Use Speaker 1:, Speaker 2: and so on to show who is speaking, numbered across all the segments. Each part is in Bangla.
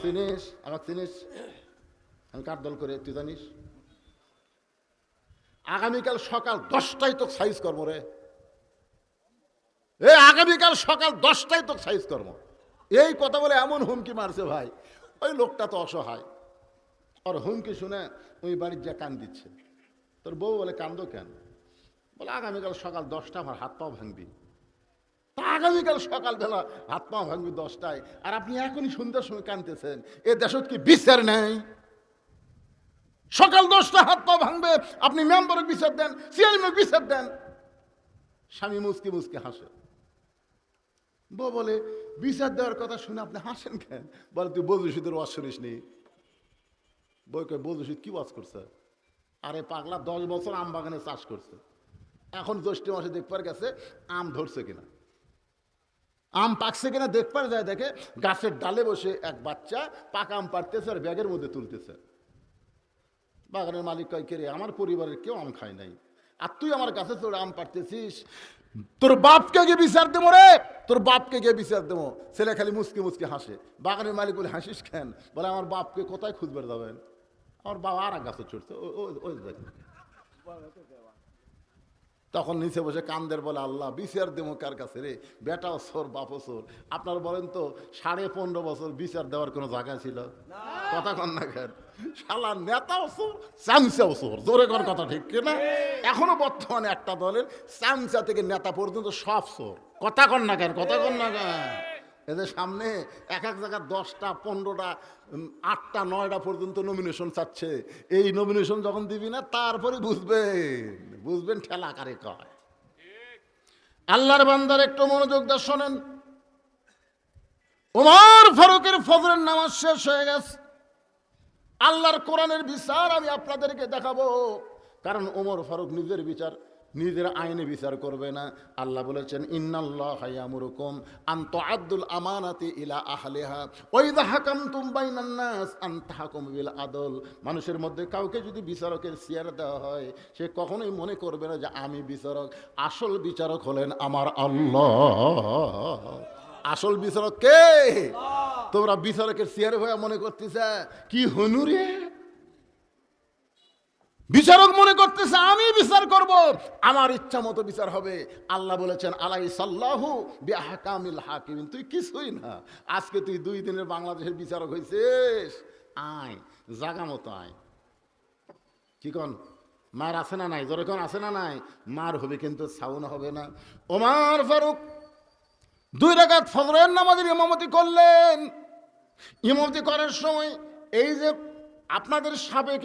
Speaker 1: চিনিস? আমাকে চিনিস? আমি কার দল করে তুই জানিস? আগামীকাল সকাল 10টায় তো সাইজ কর্ম রে। আগামীকাল সকাল 10টায় তো সাইজ কর্ম। এই কথা বলে এমন হুমকি মারছে ভাই, ওই লোকটা তো অসহায়। আর হুমকি শুনে ওই বাড়ির যা কান দিচ্ছে। তোর বউ বলে কান্দো কেন? বলে আগামীকাল সকাল 10টা আমার হাত পাও ভাঙবি। তা আগামীকাল সকালবেলা হাত পাও ভাঙবি 10টায়, আর আপনি এখনই সন্ধ্যার সময় কানতেছেন। এ দেশত কি বিচার নেই? সকাল 10টা হাত পা ভাঙবে, আপনি মেম্বারের বিচার দেন, চেয়ারম্যানের বিচার দেন। স্বামী মুসকি মুসকি হাসে। বউ বলে বিচার দেওয়ার কথা শুনে আপনি হাসেন কেন? বলে তুই বজুশীদের ওয়াজ শুনিস নি? বই কয় বজুশীদ কি ওয়াজ করছে? আরে পাগলা, 10 বছর আম বাগানে চাষ করছে, এখন জ্যৈষ্ঠ মাসে দেখবার গেছে আম ধরছে কিনা, আম পাকছে কিনা দেখবার যায়, দেখে গাছের ডালে বসে এক বাচ্চা পাকা আম পাড়তেছে আর ব্যাগের মধ্যে তুলতেছে। বাগানের মালিক কয়, কে রে, আমার পরিবারের কেউ আম খায় নাই, আর তুই আমার কাছে চড়ে আম পাড়তেছিস, তোর বাপকে গিয়ে বিচার দেবো রে, তোর বাপকে গিয়ে বিচার দেবো। ছেলে খালি মুসকে মুসকে হাসে। বাগানের মালিক বলে, হাসিস কেন? বলে আমার বাপকে কোথায় খুঁজবার যাবেন? আমার বাবা আর এক গাছে চড়ছে, ওই দেখেন। তখন নিচে বসে কান্দের, বলে আল্লাহ বিচার দেবো কার কাছে রে? বেটাও সোর, বাপও সোর। আপনার বলেন তো 15.5 বছর বিচার দেওয়ার কোনো জায়গা ছিল? কথা কন না কেন? শালা নেতাও সোর, চামচাও সোর। জোরে কর কথা, ঠিক কিনা? এখনো বর্তমানে একটা দলের চামচা থেকে নেতা পর্যন্ত সব সোর। কথা কন না কেন? কথা কন না কেন? এদের সামনে এক এক জায়গায় 10টা 15টা 8টা 9টা পর্যন্ত নমিনেশন চাচ্ছে। এই নমিনেশন যখন দিবি না, তারপরে বুঝবেন ঠেলা কারে কয়। আল্লাহর বান্দার একটু মনোযোগ দিয়ে শোনেন। ওমর ফারুকের ফজরের নামাজ শেষ হয়ে গেছে। আল্লাহর কোরআনের বিচার আমি আপনাদেরকে দেখাবো, কারণ ওমর ফারুক নিজের বিচার নিজের আইনে বিচার করবে না। আল্লাহ বলেছেন, ইন্নাল্লাহা ইয়ামুরুকুম আন তুআদ্দুল আমানাতি ইলা আহলিহা ওয়া ইযা হাকামতুম বাইনান নাস আন তাহকুমু বিল আদল। মানুষের মধ্যে কাউকে যদি বিচারকের চেয়ার দেওয়া হয়, সে কখনোই মনে করবে না যে আমি বিচারক। আসল বিচারক হলেন আমার আল্লাহ। আসল বিচারক কে? তোমরা বিচারকের চেয়ারে হয়ে মনে করতেছে কি হনুরে? বিচারক মনে করতেছে আমি বিচার করব, আমার ইচ্ছা মতো বিচার হবে। আল্লাহ বলেছেন, আলাইসাল্লাহু বিআহকামিল হাকিমিন। তুই কিছুই না, আজকে তুই 2 দিনের বাংলাদেশের বিচারক হয়েছিস। আয় জাগা মতো আয়। কি কন? মার আছে না নাই? যখন আছে না নাই? মার হবে, কিন্তু সাউন হবে না। ওমর ফারুক 2 রাকাত ফজরের নামাজের ইমামতি করলেন। ইমামতি করার সময় এই যে আপনাদের সাবেক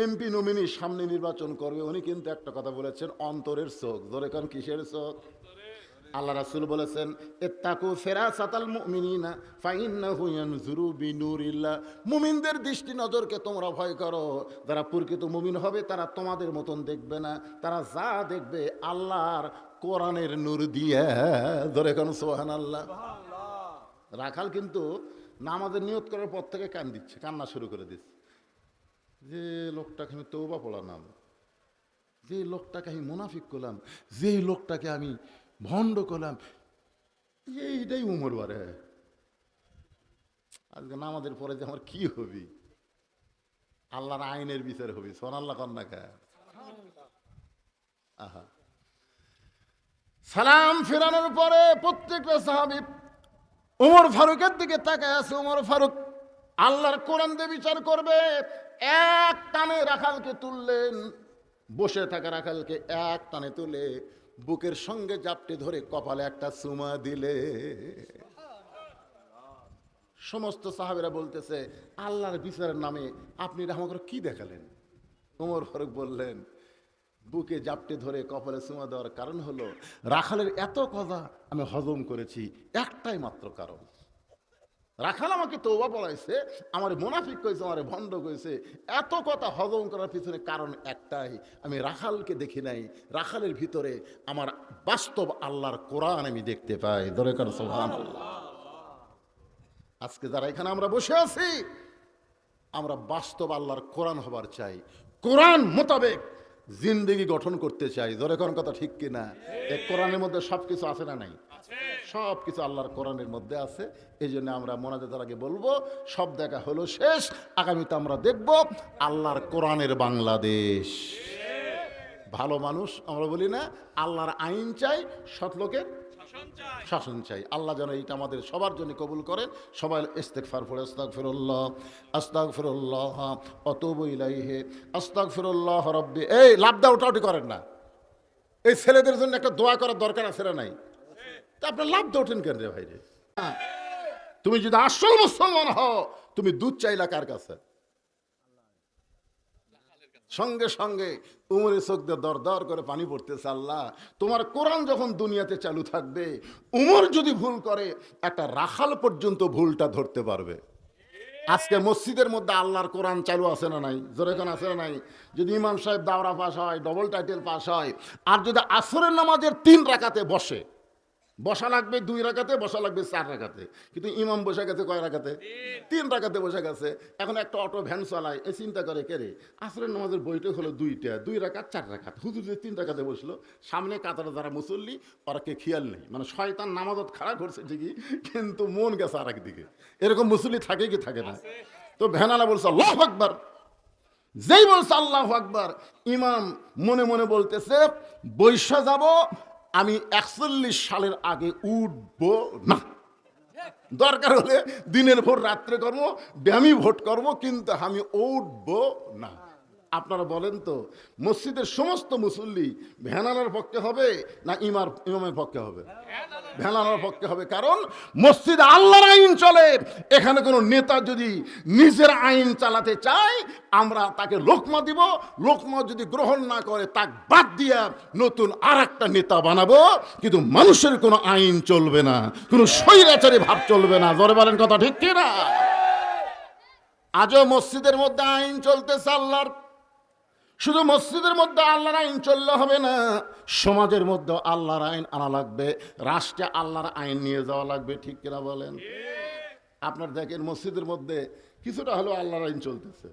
Speaker 1: এমপি নমিনি সামনে নির্বাচন করবে, উনি কিন্তু একটা কথা বলেছেন, অন্তরের চোখ। ধরে কারণ কিসের চোখ? আল্লাহ রাসূল বলেছেন, ইত্তাকু ফিরাসাতাল মুমিনিনা ফাইন্নাহু ইয়ানজুরু বিনুরিল্লাহ। মুমিনদের দৃষ্টি নজরকে তোমরা ভয় করো। যারা প্রকৃত মুমিন হবে তারা তোমাদের মতন দেখবে না, তারা যা দেখবে আল্লাহর কোরআনের নূর দিয়ে। ধরে কারণ সুবহানাল্লাহ। রাখাল কিন্তু নামাজের নিয়ত করার পর থেকে কান্না শুরু করে দিচ্ছে, যে লোকটাকে আমি তওবা পড়ালাম, যে লোকটাকে আমি মুনাফিক করলাম, যে লোকটাকে আমি ভণ্ড করলাম, এইটাই উমর বারে। আজকে নামাজের পরে যে আমার কি হবি? আল্লাহর আইনের বিচার হবি। সুবহানাল্লাহ কন্যা কা। আহা, সালাম ফেরানোর পরে প্রত্যেকটা সাহাবী ওমর ফারুকের দিকে তাকায় আছে। ওমর ফারুক আল্লাহর কোরআন দিয়ে বিচার করবে। এক টানে রাখালকে তুললেন, বসে থাকা রাখালকে এক টানে তুলে বুকের সঙ্গে জাপটে ধরে কপালে একটা চুমা দিলে। সমস্ত সাহাবীরা বলতেছে, আল্লাহর বিচারের নামে আপনি আমাকে কি দেখালেন? ওমর ফারুক বললেন, বুকে জাপটে ধরে কপালে চুমা দেওয়ার কারণ হলো, রাখালের এত কথা আমি হজম করেছি একটাই মাত্র কারণ। রাখাল আমাকে তওবা পড়াইছে, আমার মুনাফিক কইছে, আমার ভণ্ড কইছে, এত কথা হজম করার পিছনে কারণ একটাই, আমি রাখালকে দেখি নাই, রাখালের ভিতরে আমার বাস্তব আল্লাহর কোরআন আমি দেখতে পাই। ধরে কারণ সুবহানাল্লাহ। আজকে যারা এখানে আমরা বসে আছি, আমরা বাস্তব আল্লাহর কোরআন হবার চাই, কোরআন মোতাবেক জিন্দেগি গঠন করতে চাই। ধরে কোন কথা ঠিক কিনা? এই কোরআনের মধ্যে সবকিছু আছে না নাই? সব কিছু আল্লাহর কোরআনের মধ্যে আছে। এই জন্য আমরা মোনাজাতের আগে বলবো, সব দেখা হলো শেষ, আগামীতে আমরা দেখব আল্লাহর কোরআনের বাংলাদেশ। ভালো মানুষ আমরা বলি না, আল্লাহর আইন চাই, সৎ লোকের শাসন চাই। আল্লাহ যেন এইটা আমাদের সবার জন্য কবুল করেন। সবাই ইস্তেগফার পড়ে, আস্তাগফিরুল্লাহ আস্তাগফিরুল্লাহ আতুবু ইলাইহি আস্তাগফিরুল্লাহ রাব্বি। এই লাভ দাও ওটাউটি করেন না। এই ছেলেদের জন্য একটা দোয়া করার দরকার আছে না নাই? তা আপনার লাভ দাও ওঠেন কেন রে ভাই রে? তুমি যদি আসল মুসলমান হও, তুমি দুধ চাইলা কার কাছে? সঙ্গে সঙ্গে উমরের চোখ দিয়ে দর দর করে পানি পড়তেছে। আল্লাহ, তোমার কোরআন যখন দুনিয়াতে চালু থাকবে, উমর যদি ভুল করে একটা রাখাল পর্যন্ত ভুলটা ধরতে পারবে। আজকে মসজিদের মধ্যে আল্লাহর কোরআন চালু আছে না নাই? জোরে কোন আছে না নাই? যদি ইমাম সাহেব দাওরা পাস হয়, ডবল টাইটেল পাস হয়, আর যদি আসরের নামাজের 3 রাকাতে বসে, বসা লাগবে 2 রাকাতে, বসা লাগবে 4 রাকাতে, কিন্তু ইমাম বসে গেছে কয় রাকাতে? 3 রাকাতে বসে গেছে। এখন একটা অটো ভ্যান চালায়, এ চিন্তা করে কে রে, আসরের নামাজের বইটা হলো 2টা, 2 রাকাত 4 রাকাত, হুজুর যে 3 রাকাতে বসলো, সামনে কাতারে যারা মুসল্লি ওরা কে খেয়াল নেই। মানে শয়তান নামাজত খাড়া করছে ঠিকই, কিন্তু মন গেছে আর একদিকে। এরকম মুসল্লি থাকে কি থাকে না? তো ভ্যানালা বলছে আল্লাহু আকবার। যেই বলছে আল্লাহু আকবার, ইমাম মনে মনে বলতেছে বৈশা যাব, আমি 41 সালের আগে উঠব না। দরকার হলে দিনের ভোর রাত্রে করবো, ব্যায়ামী ভোট করবো, কিন্তু আমি উঠব না। আপনারা বলেন তো, মসজিদের সমস্ত মুসল্লি ভ্যানালার পক্ষে হবে না ইমামের পক্ষে হবে? ভ্যানালার পক্ষে হবে। কারণ মসজিদে আল্লাহর আইন চলে। এখানে কোনো নেতা যদি নিজের আইন চালাতে চায়, আমরা তাকে লোকমা দিব, লোকমা যদি গ্রহণ না করে তাকে বাদ দিয়া নতুন আর একটা নেতা বানাবো। কিন্তু মানুষের কোনো আইন চলবে না, কোনো স্বৈরাচারী ভাব চলবে না। জোরে বলেন কথা ঠিক কি না? আজও মসজিদের মধ্যে আইন চলতেছে আল্লাহর। শুধু মসজিদের মধ্যে আল্লাহর আইন চললে হবে না, সমাজের মধ্যে আল্লাহর আইন আনা লাগবে, রাষ্ট্রে আল্লাহর আইন নিয়ে যাওয়া লাগবে। ঠিক কিনা বলেন? আপনার দেখেন মসজিদের মধ্যে কিছুটা হলেও আল্লাহর আইন চলতেছে,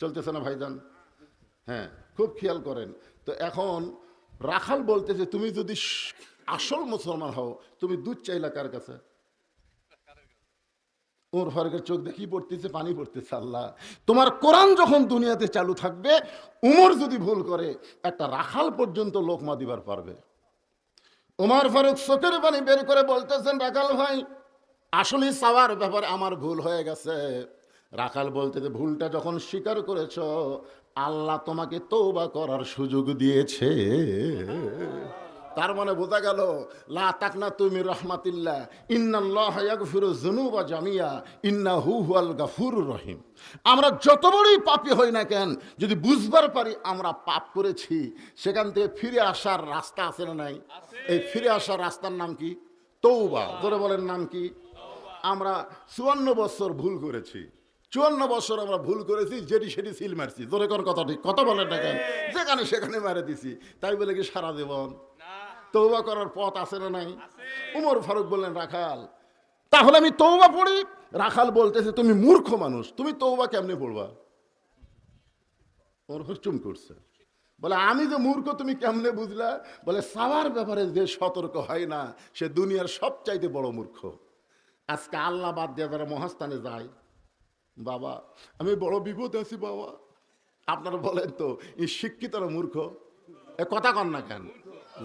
Speaker 1: চলতেছে না ভাইজান? হ্যাঁ, খুব খেয়াল করেন। তো এখন রাখাল বলতেছে, তুমি যদি আসল মুসলমান হও, তুমি দুধ চাইলা কার কাছে? ওর ফারুকের চোখ দেখি পড়তেছে, পানি পড়তেছে। আল্লাহ, তোমার কোরআন যখন দুনিয়াতে চালু থাকবে, উমর যদি ভুল করে একটা রাখাল পর্যন্ত লোকমা দিবার পারবে। ওমর ফারুক চোখের পানি বের করে বলতেছেন, রাখাল ভাই, আসলে চাওয়ার ব্যাপারে আমার ভুল হয়ে গেছে। রাখাল বলতেছে, ভুলটা যখন স্বীকার করেছ, আল্লাহ তোমাকে তওবা করার সুযোগ দিয়েছে। তার মানে বোঝা গেল, লা তাকনাতু মির রাহমাতিল্লাহ, ইন্নাল্লাহা ইয়াগফিরু যুনুবা জামিয়া, ইন্নাহু হুয়াল গাফুরুর রহিম। আমরা যত বড়ই পাপী হই না কেন, যদি বুঝবার পারি আমরা পাপ করেছি, সেখান থেকে ফিরে আসার রাস্তা আছে না নাই? এই ফিরে আসার রাস্তার নাম কি? তওবা। জোরে বলেন, নাম কি? আমরা 54 বছর ভুল করেছি, 54 বছর আমরা ভুল করেছি, যেটি সেটি সিল মারছি। জোরে কোন কথা ঠিক কথা বলেন না কেন? যেখানে সেখানে মেরে দিছি, তাই বলে কি সারা জীবন তওবা করার পথ আছে না নাই? উমর ফারুক বললেন, রাখাল, তাহলে আমি তওবা পড়ি। রাখাল বলতেছে, তুমি মূর্খ মানুষ, তুমি তওবা কেমনে পড়বা? ওর হুচুম করছে, বলে আমি যে মূর্খ তুমি কেমনে বুঝলা? বলে সাওয়ার ব্যাপারে যে সতর্ক হয় না, সে দুনিয়ার সবচাইতে বড় মূর্খ। আজকে আল্লাহ বাদ দিয়ে যারা মহাস্থানে যায়, বাবা আমি বড় বিপদ আছি বাবা, আপনারা বলেন তো এই শিক্ষিতরা মূর্খ? এ কথা কন না কেন?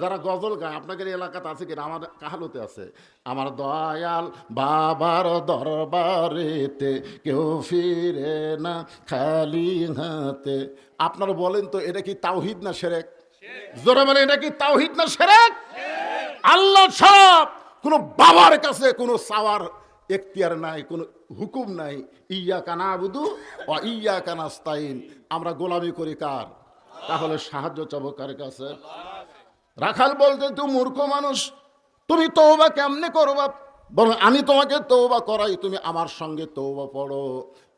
Speaker 1: যারা গজল গায়, আপনাদের এলাকাতে আছে কিনা? আমার কাহালতে আছে, আমার দয়াল বাবার দরবারেতে কেউ ফিরে না খালি হাতে। আপনারা বলেন তো এটা কি তাওহীদ না শিরক? জোরে বলেন, এটা কি তাওহীদ না শিরক? আল্লাহ সব, কোনো বাবার কাছে কোনো চাওয়ার এখতিয়ার নাই, কোনো হুকুম নাই। ইয়্যাকা না'বুদু ওয়া ইয়্যাকা নাস্তাইন। আমরা গোলামি করি কার? তাহলে সাহায্য চাবো কার কাছে? রাখাল বলতে, তুমি মূর্খ মানুষ, তুমি তওবা কেমনে করবা? বরং আমি তোমাকে তওবা করাই, তুমি আমার সঙ্গে তওবা পড়ো।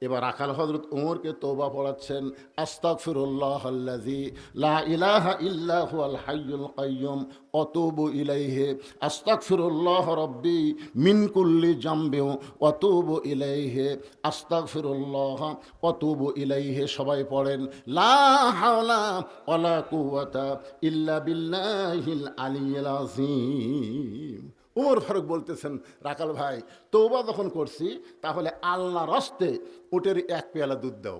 Speaker 1: এবার রাখাল হযরত ওমরকে তওবা পড়াচ্ছেন। আস্তাগফিরুল্লাহাল্লাযী লা ইলাহা ইল্লা হুয়াল হাইয়ুল কাইয়্যুম ওয়া তুবু ইলাইহি, আস্তাগফিরুল্লাহ রাব্বি মিন কুল্লি জামবিন ওয়া তুবু ইলাইহি, আস্তাগফিরুল্লাহ ওয়া তুবু ইলাইহি। সবাই পড়েন, লা হাওলা ওয়ালা কুওয়াতা ইল্লা বিল্লাহিল আলিয়্যিল আযীম। উমর ফারুক বলতেছেন, রাখাল ভাই তওবা যখন করছি তাহলে আল্লাহর হস্তে উটের এক পেয়ালা দুধ দাও।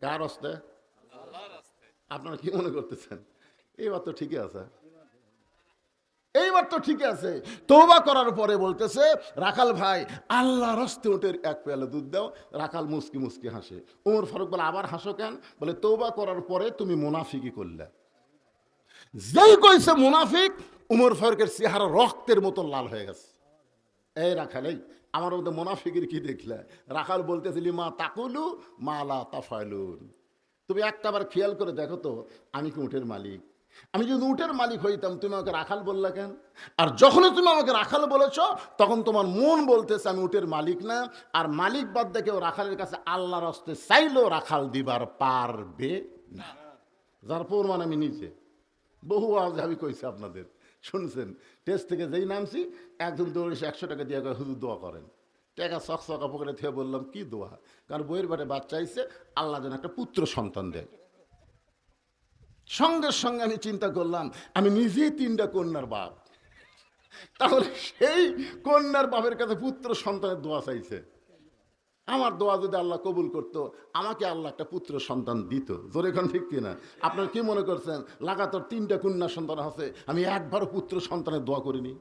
Speaker 1: কার হস্তে? আপনারা কি মনে করতেছেন? এইবার তো ঠিকই আছে, এইবার তো ঠিক আছে। তওবা করার পরে বলতেছে, রাখাল ভাই আল্লাহর হস্তে উটের এক পেয়ালা দুধ দাও। রাখাল মুস্কি মুস্কি হাসে। উমর ফারুক বলে, আবার হাসো কেন? বলে, তওবা করার পরে তুমি মুনাফিকি করলে। যেই কইছে মুনাফিক, উমর ফারুকের চেহারা রক্তের মতো লাল হয়ে গেছে। এই রাখাল, এই আমার মধ্যে মুনাফিকের কি দেখলে? রাখাল বলতেছিলি, মা তাকুলু মা লা তাফালুন। তুমি একটা বার খেয়াল করে দেখো তো, আমি কি উটের মালিক? আমি যদি উটের মালিক হইতাম তুমি আমাকে রাখাল বললা কেন? আর যখনই তুমি আমাকে রাখাল বলেছ তখন তোমার মন বলতেছে আমি উটের মালিক না, আর মালিক বাদ দিয়ে কেউ রাখালের কাছে আল্লাহর হস্তে চাইলেও রাখাল দিবার পারবে না। যার প্রমাণ আমি নিজে বহু আজ আমি কইছি, আপনাদের শুনছেন। টেস্ট থেকে যেই নামছি একজন দৌড়ে 100 টাকা দিয়ে হুজুর দোয়া করেন। টাকা চকচকা পকেটে থেকে বললাম, কি দোয়া? কারণ বইয়ের বাটে বাচ্চা আইছে, আল্লাহ যেন একটা পুত্র সন্তান দেয়। সঙ্গে সঙ্গে আমি চিন্তা করলাম, আমি নিজেই 3টা কন্যার বাপ, তাহলে সেই কন্যার বাপের কাছে পুত্র সন্তানের দোয়া চাইছে। আমার দোয়া যদি আল্লাহ কবুল করতো, আমাকে আল্লাহ একটা পুত্র সন্তান দিত। জোরে এখন ঠিক কিনা? আপনার কি মনে করছেন লাগাতার 3টা কন্যা সন্তান আছে, আমি একবারও পুত্র সন্তানের দোয়া করিনি?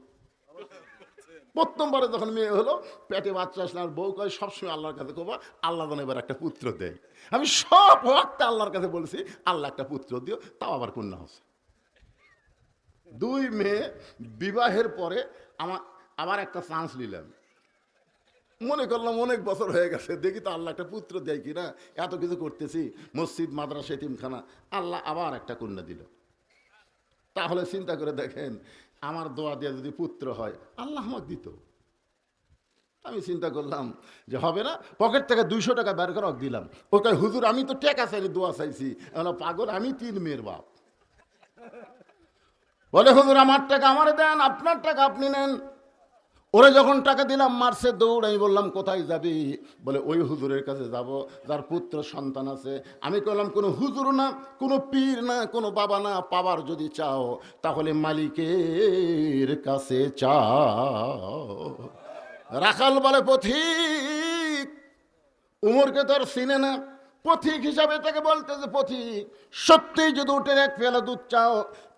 Speaker 1: প্রথমবারে যখন মেয়ে হলো, পেটে বাচ্চা আসলে আর বউ কয় সবসময় আল্লাহর কাছে কবা আল্লাহ যেন এবার একটা পুত্র দেয়। আমি সব ওয়াক্তে আল্লাহর কাছে বলছি আল্লাহ একটা পুত্র দিও, তাও আবার কন্যা হচ্ছে। 2 মেয়ে বিবাহের পরে আবার একটা চান্স নিলাম। মনে করলাম অনেক বছর হয়ে গেছে, দেখি তো আল্লাহ একটা পুত্র দেয় কিনা। এত কিছু করতেছি, মসজিদ মাদ্রাসা এতিমখানা, আল্লাহ আবার একটা কন্যা দিল। তাহলে চিন্তা করে দেখেন, আমার দোয়া দিয়ে যদি পুত্র হয় আল্লাহ আমাকে দিত। আমি চিন্তা করলাম যে হবে না, পকেট থেকে 200 টাকা বের করে দিলাম। ওকে, হুজুর আমি তো টাকা চাইনি, দোয়া চাইছি। পাগল, আমি 3 মেয়ের বাপ। বলে, হুজুর আমার টাকা আমারে দেন, আপনার টাকা আপনি নেন। ওরে যখন টাকা দিলাম মারছে দৌড়। আমি বললাম, কোথায় যাবি? বলে, ওই হুজুরের কাছে যাব যার পুত্র সন্তান আছে। আমি বললাম, কোনো হুজুর না, কোনো পীর না, কোনো বাবা না, পাওয়ার যদি চাও তাহলে মালিকের কাছে চাও। রাখাল বলে, পথিক, উমরকে তো আর চিনে না, পথিক হিসাবে তাকে বলতেছে, পথিক সত্যিই যদি উটের এক পেয়ালা দুধ চাও,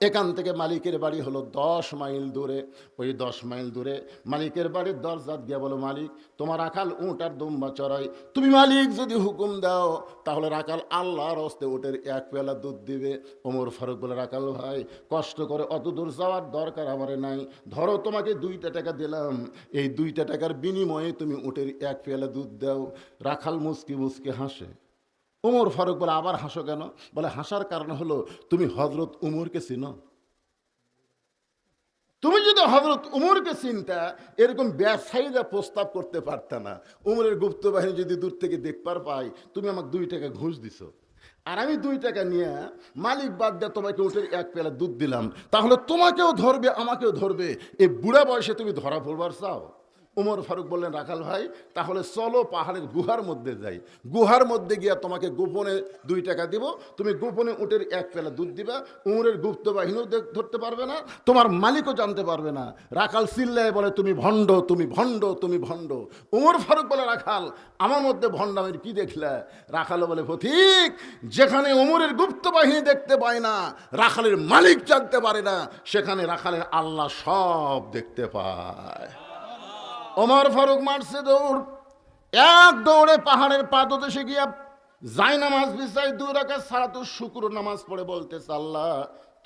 Speaker 1: এখান থেকে মালিকের বাড়ি হলো 10 মাইল দূরে। ওই 10 মাইল দূরে মালিকের বাড়ির দরজাত গিয়া বলো, মালিক তোমার রাখাল উট আর দুম্বা চড়াই, তুমি মালিক যদি হুকুম দাও তাহলে রাখাল আল্লাহর হস্তে উটের এক পেয়ালা দুধ দিবে। ওমর ফারুক বলে, রাখাল ভাই কষ্ট করে অত দূর যাওয়ার দরকার আমারে নাই, ধরো তোমাকে 2টা টাকা দিলাম, এই 2টা টাকার বিনিময়ে তুমি উটের এক পেয়ালা দুধ দাও। রাখাল মুচকি মুচকি হাসে। ওমর ফারুক বলে, আবার হাসো কেন? বলে, হাসার কারণ হলো তুমি হযরত উমরকে চিনো। তুমি যদি হযরত উমরকে চিনতা এরকম ব্যবসায়ীরা প্রস্তাব করতে পারতা না। উমরের গুপ্ত বাহিনী যদি দূর থেকে দেখবার পাই তুমি আমাকে 2 টাকা ঘুষ দিছো, আর আমি 2 টাকা নিয়ে মালিক বাদ দিয়ে তোমাকে উটের এক পেয়ালা দুধ দিলাম, তাহলে তোমাকেও ধরবে আমাকেও ধরবে। এই বুড়া বয়সে তুমি ধরা পড়বার চাও? উমর ফারুক বললেন, রাখাল ভাই তাহলে চলো পাহাড়ের গুহার মধ্যে যাই, গুহার মধ্যে গিয়া তোমাকে গোপনে 2 টাকা দিব, তুমি গোপনে উটের এক পেলা দুধ দিবা, উমরের গুপ্ত বাহিনীও ধরতে পারবে না, তোমার মালিকও জানতে পারবে না। রাখাল চিল্লায় বলে, তুমি ভণ্ড, তুমি ভণ্ড, তুমি ভণ্ড। উমর ফারুক বলে, রাখাল আমার মধ্যে ভণ্ডামের কি দেখলে? রাখাল বলে, পথিক যেখানে উমরের গুপ্ত বাহিনী দেখতে পায় না, রাখালের মালিক জানতে পারে না, সেখানে রাখালের আল্লাহ সব দেখতে পায়। ওমর ফারুক মারছে দৌড়, এক দৌড়ে পাহাড়ের পাদদেশে গিয়া যাই নামাজ বিছাই 2 রাকাত সালাতুশ শুকর নামাজ পড়ে বলতেছে, আল্লাহ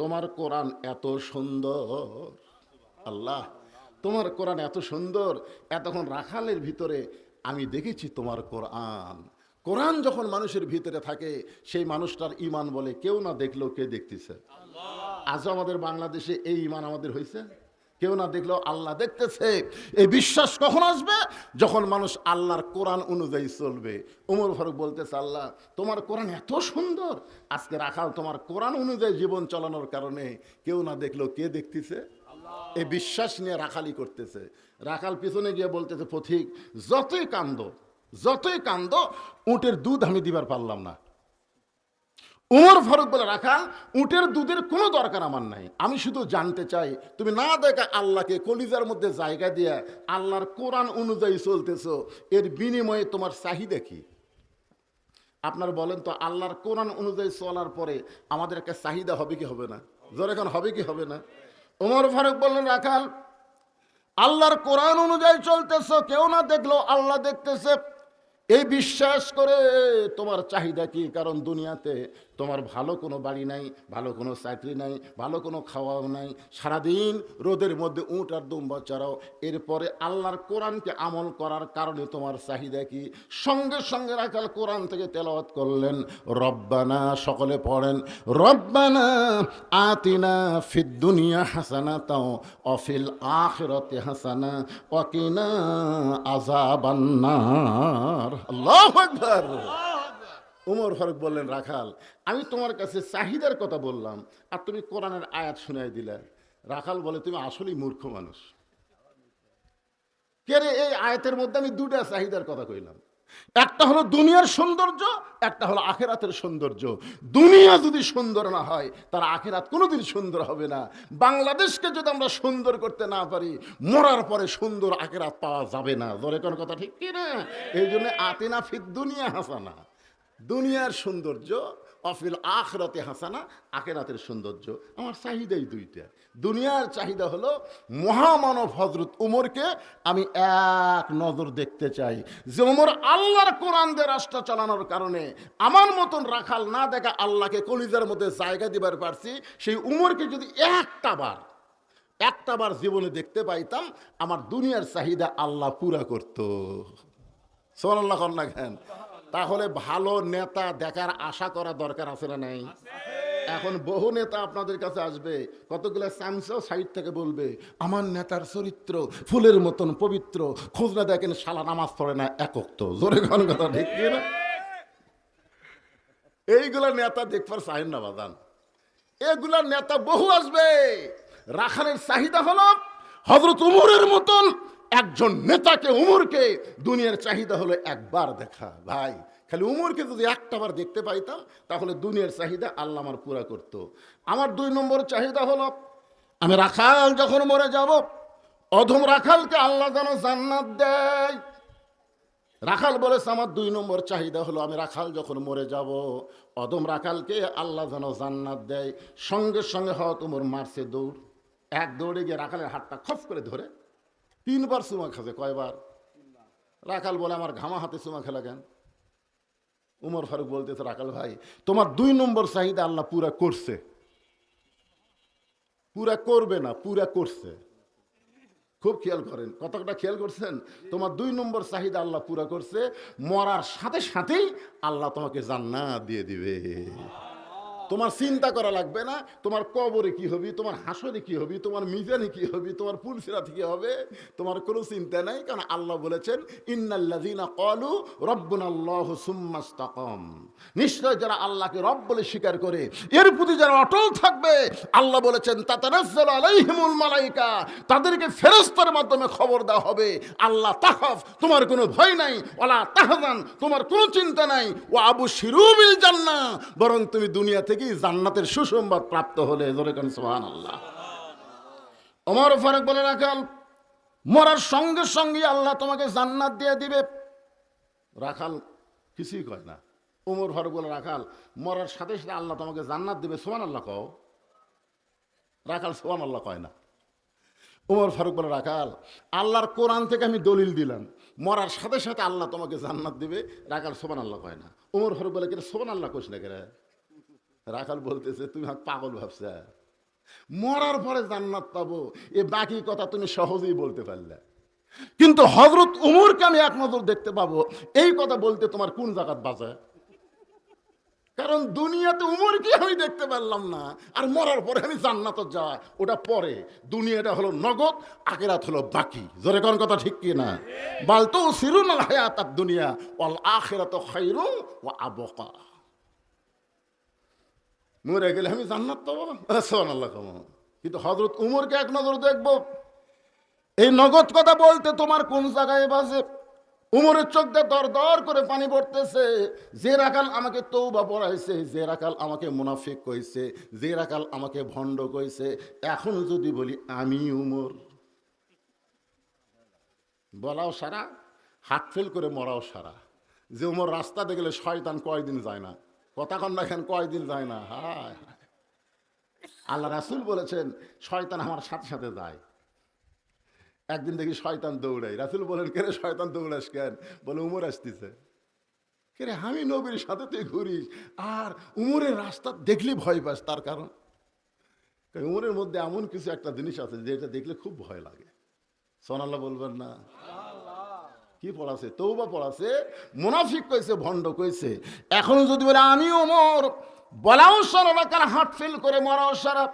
Speaker 1: তোমার কোরআন এত সুন্দর, আল্লাহ তোমার কোরআন এত সুন্দর। এতক্ষণ রাখালের ভিতরে আমি দেখেছি তোমার কোরআন। কোরআন যখন মানুষের ভিতরে থাকে সেই মানুষটার ঈমান বলে, কেউ না দেখলেও কে দেখতেছে। আজও আমাদের বাংলাদেশে এই ঈমান আমাদের হয়েছে, কেউ না দেখলেও আল্লাহ দেখতেছে। এই বিশ্বাস কখন আসবে? যখন মানুষ আল্লাহর কোরআন অনুযায়ী চলবে। ওমর ফারুক বলতেছে, আল্লাহ তোমার কোরআন এত সুন্দর, আজকে রাখাল তোমার কোরআন অনুযায়ী জীবন চালানোর কারণে কেউ না দেখলেও কে দেখতেছে। এই বিশ্বাস নিয়ে রাখালি করতেছে। রাখাল পিছনে গিয়ে বলতেছে, পথিক যতই কান্দ, যতই কান্দ, উটের দুধ আমি দিবার পারলাম না। উমর ফারুক বলে, রাখাল উটের দুধের কোনো দরকার আমার নাই, আমি শুধু জানতে চাই তুমি না দেখা আল্লাহকে কলিজার মধ্যে জায়গা দিয়ে আল্লাহর কোরআন অনুযায়ী চলতেছো, এর বিনিময়ে তোমার চাহিদা কি? আপনার বলেন তো, আল্লাহর কোরআন অনুযায়ী চলার পরে আমাদের একটা চাহিদা হবে কি হবে না? জোরে এখন হবে কি হবে না? উমর ফারুক বললেন, রাখাল আল্লাহর কোরআন অনুযায়ী চলতেছো, কেউ না দেখলো আল্লাহ দেখতেছে, এই বিশ্বাস করে তোমার চাহিদা কি? কারণ দুনিয়াতে তোমার ভালো কোনো বাড়ি নাই, ভালো কোনো চাকরি নাই, ভালো কোনো খাওয়াও নাই, সারাদিন রোদের মধ্যে উট আর দুম্বা চড়াও, এরপরে আল্লাহর কোরআনকে আমল করার কারণে তোমার চাহিদা কি? সঙ্গে সঙ্গে রাখাল কোরআন থেকে তেলাওয়াত করলেন, রব্বানা, সকলে পড়েন, রব্বানা আতিনা ফিদ দুনিয়া হাসানাতাও অফিল আখিরাতি হাসানা ওয়া কিনা আযাবান্নার। আল্লাহু আকবার। উমর ফারুক বললেন, রাখাল আমি তোমার কাছে চাহিদার কথা বললাম আর তুমি কোরআনের আয়াত শুনাই দিলে। রাখাল বলে, তুমি আসলেই মূর্খ মানুষ। কে রে, এই আয়াতের মধ্যে আমি দুটা চাহিদার কথা কইলাম, একটা হলো দুনিয়ার সৌন্দর্য, একটা হলো আখেরাতের সৌন্দর্য। দুনিয়া যদি সুন্দর না হয় তার আখেরাত কোনোদিন সুন্দর হবে না। বাংলাদেশকে যদি আমরা সুন্দর করতে না পারি, মরার পরে সুন্দর আখেরাত পাওয়া যাবে না। জোরে কোন কথা ঠিক কি না? এই জন্য আতিনা ফিদ দুনিয়া হাসানা, দুনিয়ার সৌন্দর্য, অফিল আখরাতে হাসানা, আখেরাতের সৌন্দর্য। আমার চাহিদাই দুইটা। দুনিয়ার চাহিদা হলো মহামানব হযরত উমরকে আমি এক নজর দেখতে চাই, যে উমর আল্লাহর কোরআন দিয়ে রাষ্ট্র চালানোর কারণে আমার মতন রাখাল না দেখা আল্লাহকে কলিজার মধ্যে জায়গা দিবার পারছি, সেই উমরকে যদি একটা বার জীবনে দেখতে পাইতাম, আমার দুনিয়ার চাহিদা আল্লাহ পুরা করতো। সুবহানাল্লাহ কন্যা খান। তাহলে ভালো নেতা দেখার আশা করা দরকার আছে না নাই? এখন বহু নেতা আপনাদের কাছে আসবে, কতগুলো চামচাও সাইড থেকে বলবে, আমার নেতার চরিত্র ফুলের মতন পবিত্র, খোঁজ না দেখেন শালা নামাজ পড়ে না, একক তো। জোরে কোন কথা ঠিক না? এইগুলা নেতা দেখবার চাহেন না বাজান। এগুলা নেতা বহু আসবে। রাখালের চাহিদা হলো হযরত উমরের মতন একজন নেতাকে, উমরকে দুনিয়ার চাহিদা হলো একবার দেখা। ভাই, খালি উমরকে যদি একটাবার দেখতে পাইতাম তাহলে দুনিয়ার চাহিদা আল্লাহ আমার পুরা করত। আমার 2 নম্বর চাহিদা হলো, আমি রাখাল যখন মরে যাব, অধম রাখালকে আল্লাহ যেন জান্নাত দেয়। রাখাল বলেছে, আমার 2 নম্বর চাহিদা হলো, আমি রাখাল যখন মরে যাব, অধম রাখালকে আল্লাহ যেন জান্নাত দেয়। সঙ্গে সঙ্গে হয়তো উমর মারছে দৌড়, এক দৌড়ে গিয়ে রাখালের হাতটা খপ করে ধরে 3 বার চুমা খাবে। কয়বার? রাখাল বলে, আমার ঘামা হাতে চুমা খেলা কেন? উমর ফারুক বলতেছে, রাখাল ভাই, তোমার 2 নম্বর চাহিদা আল্লাহ পুরা করছে। পুরা করবে না, পুরা করছে। খুব খেয়াল করেন, কতটা খেয়াল করছেন? তোমার 2 নম্বর চাহিদা আল্লাহ পুরা করছে। মরার সাথে সাথেই আল্লাহ তোমাকে জান্নাত দিয়ে দিবে। তোমার চিন্তা করা লাগবে না, তোমার কবরে কি হবে, তোমার হাসরে কি হবে, তোমার মিজানে কি হবে, তোমার পুলসিরাতে কি হবে, তোমার কোনো চিন্তা নাই। কারণ আল্লাহ বলেছেন, ইন্নাল্লাযীনা ক্বালু রাব্বুনাল্লাহু সুম্মা ইসতাকাম, নিশ্চয় যারা আল্লাহকে রব বলে স্বীকার করে, এর প্রতি যারা অটল থাকবে, আল্লাহ বলেছেন তাতানাজ্জালু আলাইহিমুল মালায়েকা, তাদেরকে ফেরেশতার মাধ্যমে খবর দেওয়া হবে, আল্লাহ তাখাফ, তোমার কোনো ভয় নাই, ওয়ালা তাহজান, তোমার কোনো চিন্তা নাই, ওয়া আবশিরু বিল জান্নাহ, বরং তুমি দুনিয়া থেকে জান্নাতের সুসংবাদ প্রাপ্ত হলে। জোরে কোন সুবহানাল্লাহ। ওমর ফারুক বলে, রাখাল মরার সঙ্গে সঙ্গে আল্লাহ তোমাকে জান্নাত দিয়ে দিবে। রাখাল কিছুই কয় না। ওমর ফারুক বলে, রাখাল মরার সাথে সাথে আল্লাহ তোমাকে জান্নাত দিবে, সুবহানাল্লাহ কও। রাখাল সুবহানাল্লাহ কয় না। ওমর ফারুক বলে, রাখাল আল্লাহর কোরআন থেকে আমি দলিল দিলাম, মরার সাথে সাথে আল্লাহ তোমাকে জান্নাত দিবে। রাখাল সুবহানাল্লাহ কয় না। ওমর ফারুক বলে, কেন সুবহানাল্লাহ কইস না কেন? রাখাল বলতেছে, তুমি পাগল ভাবছ, মরার পরে জান্নাত পাবো, এ বাকি কথা তুমি সহজেই বলতে পারলে, কিন্তু হযরত উমরকে আমি এক নজর দেখতে পাবো, এই কথা বলতে তোমার কোন জায়গাত বাজে? কারণ দুনিয়াতে উমরকে আমি দেখতে পারলাম না, আর মরার পরে আমি জান্নাতে যাওয়া, ওটা পরে। দুনিয়াটা হলো নগদ, আখিরাত হলো বাকি। জোরে কোন কথা ঠিক কি না? বাল তুসিরুনাল হায়াতাদ দুনিয়া ওয়াল আখিরাতু খায়রুন ওয়া আবকা। মরে গেলে আমি জান্নাত পাবো, সুবহানাল্লাহ কম, কিন্তু হযরত উমরকে এক নজর দেখবো, এই নগদ কথা বলতে তোমার কোন জায়গায় বাজে? উমরের চোখ দিয়ে দর দর করে পানি পড়তেছে। যে রাখাল আমাকে তওবা পড়াইছে, যে রাখাল আমাকে মুনাফিক কইছে, যে রাখাল আমাকে ভণ্ড কইছে, এখন যদি বলি আমি উমর, বলাও সারা, হাত ফেল করে মরাও সারা। যে উমর রাস্তা দেখলে শয়তান কয়দিন যায় না, কথা কন না কেন, কয়দিন যায় না। হায় হায়, আল্লাহ রাসূল বলেছেন শয়তান আমার সাথে সাথে যায়। একদিন দেখি শয়তান দৌড়াই, রাসূল বলেন কেরে শয়তান দৌড়াস কেন? বলে উমর আসতেছে। কেরে আমি নবীর সাথে তুই ঘুরিস আর উমরের রাস্তা দেখলে ভয় পাস, তার কারণ উমরের মধ্যে এমন কিছু একটা জিনিস আছে যেটা দেখলে খুব ভয় লাগে। সুবহানাল্লাহ বলবেন না? কি পড়াছে? তওবা পড়াছে, মুনাফিক কইছে, ভণ্ড কইছে। এখনো যদি বলে আমি ওমর, বলাও সারা, রাখাল হাত ফেল করে মরাও সারা।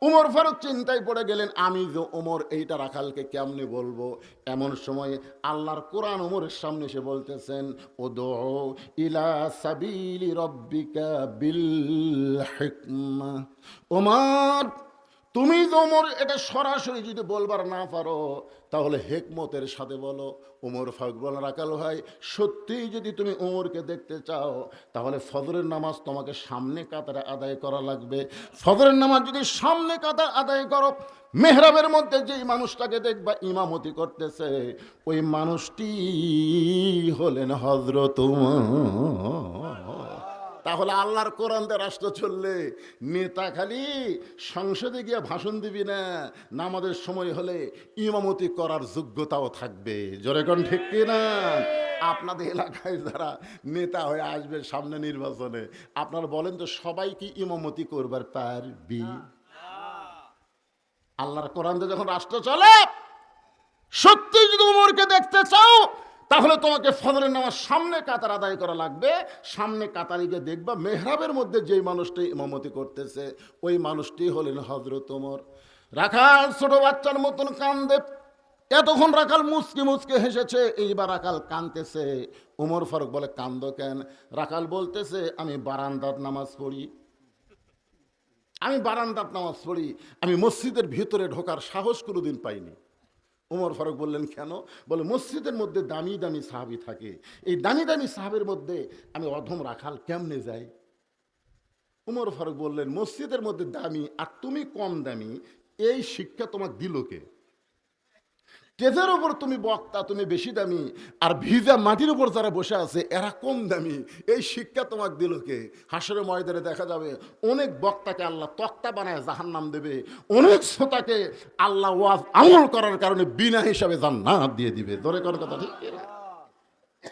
Speaker 1: উমর ফারুক চিন্তায় পড়ে গেলেন, আমি যে ওমর, এইটা রাখালকে কেমনে বলবো? এমন সময় আল্লাহর কোরআন ওমরের সামনে এসে বলতেছেন, উদউ ইলা সাবিলি রব্বিকা বিল হিকমা। ওমর, তুমি তো ওমর এটা সরাসরি যদি বলবার না পারো তাহলে হেকমতের সাথে বলো। ওমর ফারুক বলেন, রাখাল ভাই, সত্যিই যদি তুমি ওমরকে দেখতে চাও তাহলে ফজরের নামাজ তোমাকে সামনে কাতারে আদায় করা লাগবে। ফজরের নামাজ যদি সামনে কাতার আদায় করো, মেহরাবের মধ্যে যেই মানুষটাকে দেখবা ইমামতি করতেছে, ওই মানুষটি হলেন হযরত ওমর। তাহলে আল্লাহর কোরআন দিয়ে রাষ্ট্র চললে নেতা খালি সংসদে গিয়ে ভাষণ দিবি না, নামাজের সময় হলে ইমামতি করার যোগ্যতাও থাকবে। জোরে কোন ঠিক কিনা? আপনাদের এলাকায় যারা নেতা হয়ে আসবে সামনে নির্বাচনে, আপনারা বলেন তো সবাই কি ইমামতি করবার পারবি? আল্লাহর কোরআন দিয়ে যখন রাষ্ট্র চলে, সত্যি যদি উমরকে দেখতে চাও তাহলে তোমাকে ফজরের নামাজ সামনে কাতার আদায় করা লাগবে। সামনে কাতারে গিয়ে দেখবা মেহরাবের মধ্যে যেই মানুষটি ইমামতি করতেছে ওই মানুষটি হলেন হযরত ওমর। রাখাল ছোট বাচ্চার মতন কান্দে। এতক্ষণ রাখাল মুচকি মুচকি হেসেছে, এইবার রাখাল কাঁদতেছে। ওমর ফারুক বলে, কান্দো কেন? রাখাল বলতেছে, আমি বারান্দার নামাজ পড়ি, আমি বারান্দার নামাজ পড়ি, আমি মসজিদের ভিতরে ঢোকার সাহস কোনোদিন পাইনি। ওমর ফারুক বললেন, কেন? বলে, মসজিদের মধ্যে দামি দামি সাহাবী থাকে, এই দামি দামি সাহাবের মধ্যে আমি অধম রাখাল কেমনে যাই? ওমর ফারুক বললেন, মসজিদের মধ্যে দামি আর তুমি কম দামি, এই শিক্ষা তোমার দিল কে? স্টেজের ওপর তুমি বক্তা, তুমি বেশি দামি, আর ভিজা মাটির উপর যারা বসে আছে এরা কম দামি, এই শিক্ষা তোমাকে দিল কে? হাসরের ময়দানে দেখা যাবে অনেক বক্তাকে আল্লাহ তক্তা বানায় জাহান্নাম দেবে, অনেক শ্রোতাকে আল্লাহ ওয়াজ আমল করার কারণে বিনা হিসাবে জান্নাত দিয়ে দিবে। ধরে কোন কথা ঠিক কিনা?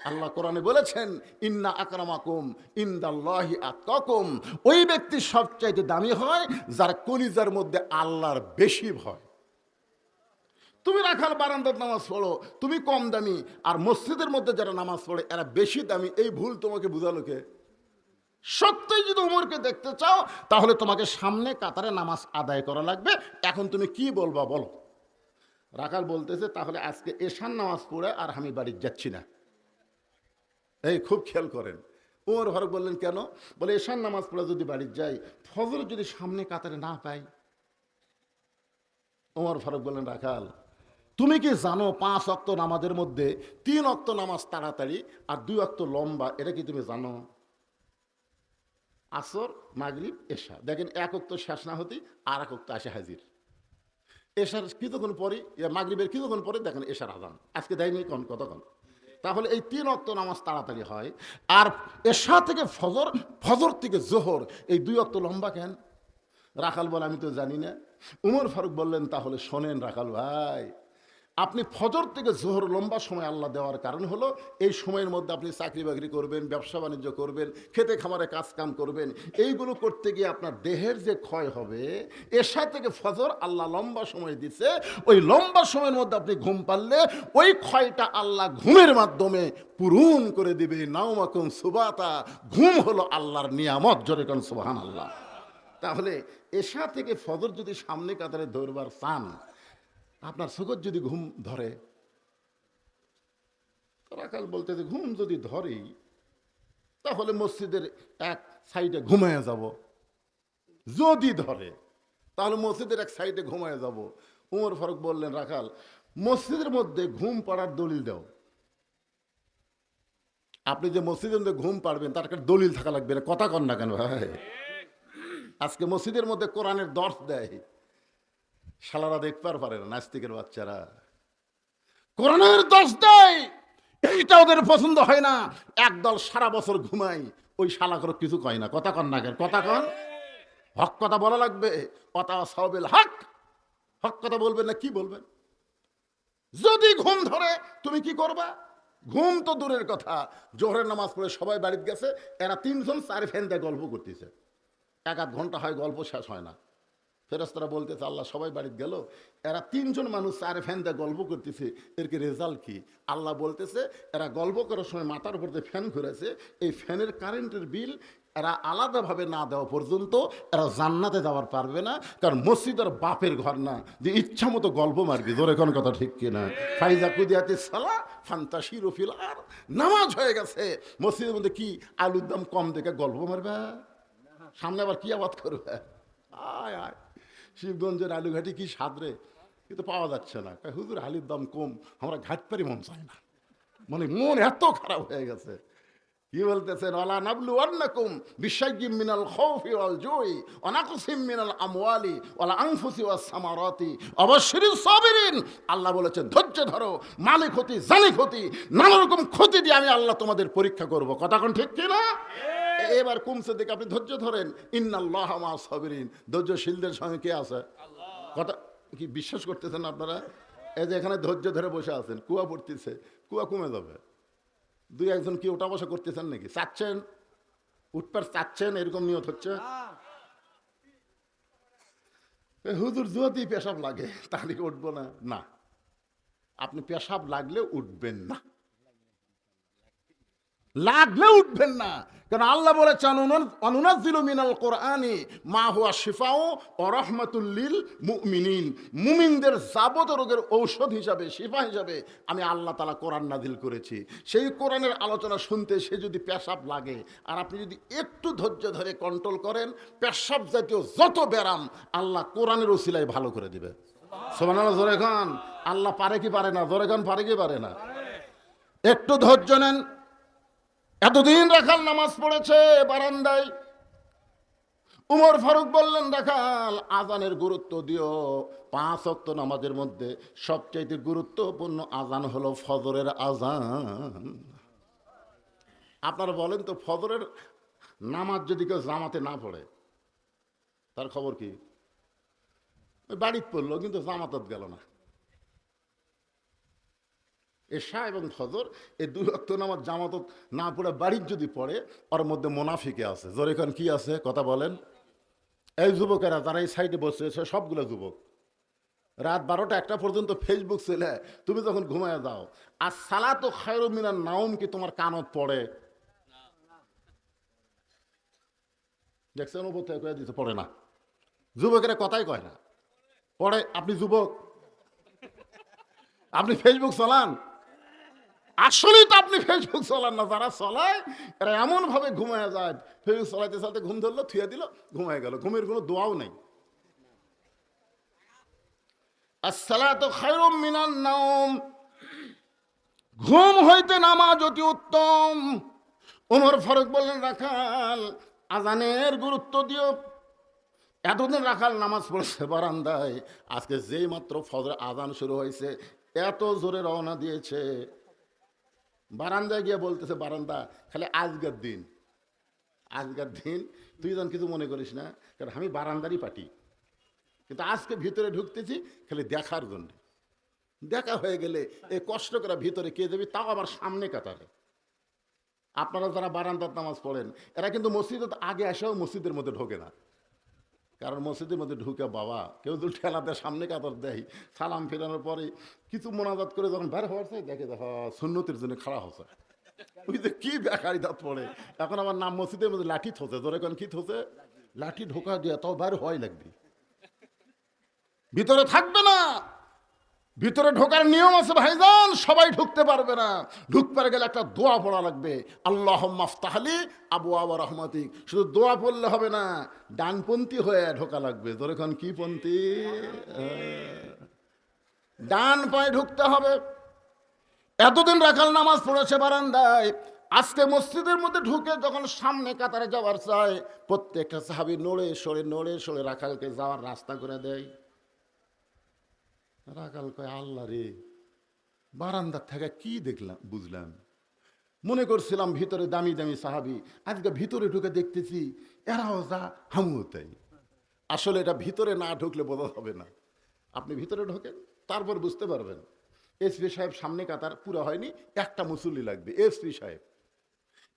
Speaker 1: আল্লাহ কোরআনে বলেছেন, ইন্না আকরামাকুম ইনদাল্লাহি আতকাকুম। ওই ব্যক্তি সবচাইতে দামি হয় যার কলিজার মধ্যে আল্লাহর বেশি ভয়। তুমি রাখাল বারান্দার নামাজ পড়ো, তুমি কম দামি, আর মসজিদের মধ্যে যারা নামাজ পড়ে এরা বেশি দামি, এই ভুল তোমাকে বুঝালো কে? সত্যই যদি উমরকে দেখতে চাও তাহলে তোমাকে সামনে কাতারে নামাজ আদায় করা লাগবে। এখন তুমি কি বলবা বলো? রাখাল বলতেছে, তাহলে আজকে এশার নামাজ পড়ে আর আমি বাড়ি যাচ্ছি না। এই খুব খেয়াল করেন। ওমর ফারুক বললেন, কেন? বলে, এশার নামাজ পড়ে যদি বাড়ি যাই, ফজর যদি সামনে কাতারে না পাই। ওমর ফারুক বললেন, রাখাল, তুমি কি জানো 5 ওয়াক্ত নামাজের মধ্যে 3 ওয়াক্ত নামাজ তাড়াতাড়ি আর 2 ওয়াক্ত লম্বা? এটা কি তুমি জানো? আসর, মাগরিব, এশা, দেখেন 1 ওয়াক্ত শেষ না হতেই আর 1 ওয়াক্ত আসে হাজির। এশার কিছুক্ষণ পরে, মাগরিবের কিছুক্ষণ পরে দেখেন এশার আজান। আজকে দেয়নি কতক্ষণ? তাহলে এই 3 ওয়াক্ত নামাজ তাড়াতাড়ি হয়, আর এশা থেকে ফজর, ফজর থেকে জোহর, এই 2 ওয়াক্ত লম্বা কেন? রাখাল বলে, আমি তো জানি না। উমর ফারুক বললেন, তাহলে শোনেন রাখাল ভাই, আপনি ফজর থেকে জোহর লম্বা সময় আল্লাহ দেওয়ার কারণ হলো এই সময়ের মধ্যে আপনি চাকরি বাকরি করবেন, ব্যবসা বাণিজ্য করবেন, খেতে খামারে কাজ কাম করবেন। এইগুলো করতে গিয়ে আপনার দেহের যে ক্ষয় হবে, এশা থেকে ফজর আল্লাহ লম্বা সময় দিচ্ছে, ওই লম্বা সময়ের মধ্যে আপনি ঘুম পারলে ওই ক্ষয়টা আল্লাহ ঘুমের মাধ্যমে পূরণ করে দিবে। নাওমাকুম সুবাতা, ঘুম হলো আল্লাহর নিয়ামত। জোরে কোন সুবহানাল্লাহ। তাহলে এশা থেকে ফজর যদি সামনে কাতারে ধরবার চান, আপনার চোখের যদি ঘুম ধরে, রাখাল বলতে যে ঘুম যদি ধরেই তাহলে মসজিদের এক সাইডে ঘুমায় যাব। যদি ধরে তাহলে মসজিদের এক সাইডে ঘুমায় যাব। উমর ফারুক বললেন, রাখাল, মসজিদের মধ্যে ঘুম পড়ার দলিল দাও। আপনি যে মসজিদের মধ্যে ঘুম পাড়বেন তার একটা দলিল থাকা লাগবে না, কথা কন না কেন ভাই? আজকে মসজিদের মধ্যে কোরআনের দর্শ দেয়, শালারা দেখবার পারে না, নাস্তিকের বাচ্চারা কোরআনের দর্শ দেয়, এইটা ওদের পছন্দ হয় না। একদল সারা বছর ঘুমাই, ওই শালা করে কিছু কয় না, কথা কন না কেন? কথা কন, হক কথা বলা লাগবে। কথা সাওবেল হক, হক কথা বলবেন না কি বলবেন? যদি ঘুম ধরে তুমি কি করবা? ঘুম তো দূরের কথা, জোহরের নামাজ পড়ে সবাই বাড়িতে গেছে, এরা তিনজন চার ফ্যান দিয়ে গল্প করতেছে, 1-1 ঘন্টা হয়, গল্প শেষ হয় না। ফেরেশতারা বলতেছে আল্লাহ সবাই বাড়িতে গেল, এরা তিনজন মানুষ 4 ফ্যান দিয়ে গল্প করতেছে, এর কি রেজাল্ট কি? আল্লাহ বলতেছে এরা গল্প করার সময় মাথার উপর দিয়ে ফ্যান ঘুরেছে, এই ফ্যানের কারেন্টের বিল এরা আলাদাভাবে না দেওয়া পর্যন্ত এরা জান্নাতে যাওয়ার পারবে না, কারণ মসজিদের বাপের ঘর না যে ইচ্ছা মতো গল্প মারবি। জোরে কোন কথা ঠিক কিনা? ফাইজা কুদিয়াতে সালা ফান্তাশিরু ফিল আর, নামাজ হয়ে গেছে, মসজিদের মধ্যে কি আলুর দাম কম দেখে গল্প মারবে? সামনে আবার কি আবাদ করবে? আয় আয়, শিবগঞ্জের আলুঘাটি কি সাদরে, কিন্তু পাওয়া যাচ্ছে না। হুজুর আলুর দাম কম, আমরা ঘাটপারি মন চায় না, মানে মন এত খারাপ হয়ে গেছে। কি বলতেছেন? ওয়ালা নাবলু আন্নাকুম বিশাইয়্যিম মিনাল খাউফি ওয়াল জুই ওয়া নাকসিম মিনাল আমওয়ালি ওয়াল আনফুসি ওয়াস সামারাতি ওয়াবাশশিরিস সাবিরিন। আল্লাহ বলেছেন ধৈর্য ধরো, মালিক হতি জালিক হতি, নানা রকম ক্ষতি দিয়ে আমি আল্লাহ তোমাদের পরীক্ষা করব। কথা কোন ঠিক কিনা? এবার কমছে দেখে আপনি ধৈর্য ধরেন, ইন্নাল্লাহা মা'আস সাবিরিন, ধৈর্যশীলদের সঙ্গে কে আছে? কথা কি বিশ্বাস করতেছেন আপনারা? এই যে এখানে ধৈর্য ধরে বসে আছেন, কুয়া পড়তেছে, কুয়া কমে যাবে। 2-1 জন কি ওঠা বসা করতেছেন নাকি? চাচ্ছেন উঠপার, চাচ্ছেন, এরকম নিয়ত হচ্ছে? হুজুর যদি পেশাব লাগে তাহলে কি উঠবো না? না, আপনি পেশাব লাগলে উঠবেন না, লাগলে উঠবেন না, কারণ আল্লাহ বলেছেন অনুনাজ্জিলু মিনাল কোরআনি মা হুয়া শিফাউ ওয়া রাহমাতুল লিল মুমিনিন, মুমিনদের যাবতীয় রোগের ঔষধ হিসাবে, শিফা হিসাবে আমি আল্লাহ তাআলা কোরআন নাজিল করেছি। সেই কোরআনের আলোচনা শুনতে সে যদি পেশাব লাগে, আর আপনি যদি একটু ধৈর্য ধরে কন্ট্রোল করেন, পেশাব জাতীয় যত ব্যারাম আল্লাহ কোরআনের ওসিলায় ভালো করে দিবে। সুবহানাল্লাহ, জোরে খান। আল্লাহ পারে কি পারে না? জোরে খান, পারে কি পারে না? একটু ধৈর্য নেন। এতদিন রাখাল নামাজ পড়েছে বারান্দায়, উমর ফারুক বললেন রাখাল আজানের গুরুত্ব দিও, 5 ওয়াক্ত নামাজের মধ্যে সবচাইতে গুরুত্বপূর্ণ আজান হলো ফজরের আজান। আপনারা বলেন তো, ফজরের নামাজ যদি কেউ জামাতে না পড়ে তার খবর কি? বাড়িতে পড়লো কিন্তু জামাতত গেল না। এশা এবং ফজর এই 2 ওয়াক্ত নামাজ জামাতত না পড়ে বাড়ির যদি পড়ে, ওর মধ্যে মুনাফিকে আছে। জোরে এখন কি আছে? কথা বলেন। এই যুবকেরা যারা এই সাইডে বসে আছে সবগুলো যুবক, রাত 12টা-1টা পর্যন্ত ফেসবুক চলে, তুমি যখন ঘুমায় যাও, আর সালাতু খায়রুম মিনান নাওম কি তোমার কানত পড়ে? দেখছেন ও বোধহয় কয়ে দিতে পড়ে না। যুবকেরা কথাই কয় না, পড়ে। আপনি যুবক, আপনি ফেসবুক চালান? আসলেই তো আপনি ফেসবুক চালান না। যারা চলায় এরা এমন ভাবে ঘুমায় যায়, ফেসবুক চালাইতে চালাতে ঘুম ধরলো, থুয়ে দিল, ঘুমায় গেল, ঘুমের কোনো দোয়াও নেই। আসসালাতু খায়রুম মিনান নাওম, ঘুম হইতে নামাজ অতি উত্তম। ওমর ফারুক বললেন রাখাল আজানের গুরুত্ব দিও। এতদিন রাখাল নামাজ পড়ছে বারান্দায়, আজকে যেই মাত্র ফজর আজান শুরু হয়েছে এত জোরে রওনা দিয়েছে, বারান্দায় গিয়ে বলতেছে বারান্দা খালি আজকের দিন, আজকের দিন তুই যেন কিছু মনে করিস না, কারণ আমি বারান্দারই পাটি, কিন্তু আজকে ভিতরে ঢুকতেছি খালি দেখার জন্য। দেখা হয়ে গেলে এই কষ্ট করে ভিতরে কে যাবি, তাও আবার সামনে কাতারে। আপনারা যারা বারান্দার নামাজ পড়েন এরা কিন্তু মসজিদের আগে এসেও মসজিদের মধ্যে ঢোকে না, কারণ মসজিদের মধ্যে ঢুকে বাবা কেউ যদি ঠেলা দেয় সামনে কাতার দেয়, সালাম ফেরানোর পরে কিছু মোনাজাত করে যখন বের হওয়ার চাই দেখে দেখো সুন্নতির জন্য খাড়া হচ্ছে, ওই যে কি বেকারি দাঁত পড়ে। এখন আমার নাম মসজিদের মধ্যে লাঠি থোছে, ধরে এখন কি থোছে, লাঠি ঢোকা দিয়ে, তাও বের হয় লাগবে, ভিতরে থাকবে না। ভিতরে ঢোকার নিয়ম আছে ভাইজান, সবাই ঢুকতে পারবে না। ঢুকতে গেলে একটা দোয়া পড়া লাগবে, আল্লাহুম্মা আফতাহলি আবওয়াব রাহমাতিক। শুধু দোয়া পড়লে হবে না, ডানপন্থী হয়ে ঢোকা লাগবে। ধরেখন কি পন্থী? ডান পায়ে ঢুকতে হবে। এতদিন রাখাল নামাজ পড়েছে বারান্দায়, আজকে মসজিদের মধ্যে ঢুকে যখন সামনে কাতারে যাওয়ার চায়, প্রত্যেকটা সাহাবী নড়ে সরে রাখালকে যাওয়ার রাস্তা করে দেয়। রাখাল কয়, আল্লাহ রে, বারান্দার থেকে কি দেখলাম বুঝলাম, মনে করছিলাম ভিতরে দামি দামি সাহাবী, আজকে ভিতরে ঢুকে দেখতেছি এরাও যা হামুও তাই। আসলে এটা ভিতরে না ঢুকলে বোঝা হবে না, আপনি ভিতরে ঢোকেন তারপর বুঝতে পারবেন। এসপি সাহেব সামনে কাতার পুরো হয়নি, একটা মুসল্লি লাগবে। এসপি সাহেব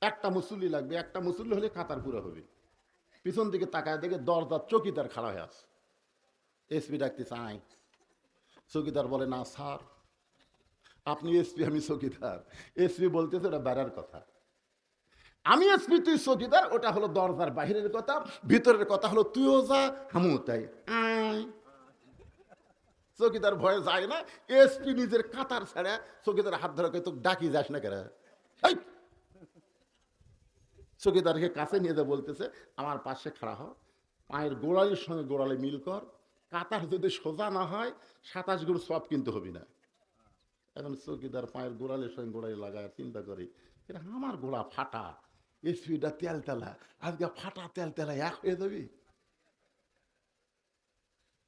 Speaker 1: একটা মুসল্লি লাগবে, একটা মুসল্লি হলে কাতার পুরো হবে। পিছন দিকে তাকায় দেখে দরজার চৌকিদার খাড়া হয়ে আছে। এসপি ডাকতে চাই, চৌকিদার বলে, না স্যার আপনি এসপি, আমি চৌকিদার। এসপি বলতেছে ওটা বেড়ার কথা, আমি এসপি তুই চৌকিদার, ওটা হলো দরজার বাহিরের কথা, ভিতরের কথা হলো তুইও যা আমিও তাই। চৌকিদার ভয়ে যায় না, এসপি নিজের কাতার ছাড়া চৌকিদার হাত ধরে তো ডাকি যাস না কেন। চৌকিদারকে কাছে নিয়ে যা বলতেছে, আমার পাশে খাড়া হ, পায়ের গোড়ালির সঙ্গে গোড়ালি মিল কর, কাতার যদি সোজা না হয় 27 গুণ সব কিন্তু হবি না। এখন চৌকিদার পায়ের গোড়ালির সঙ্গে গোড়ালি লাগায় চিন্তা করি, এটা আমার গোড়া ফাটা, এসপিটা তেলতেলা, আজকে ফাটা তেলতেলা এক হয়ে যাবি।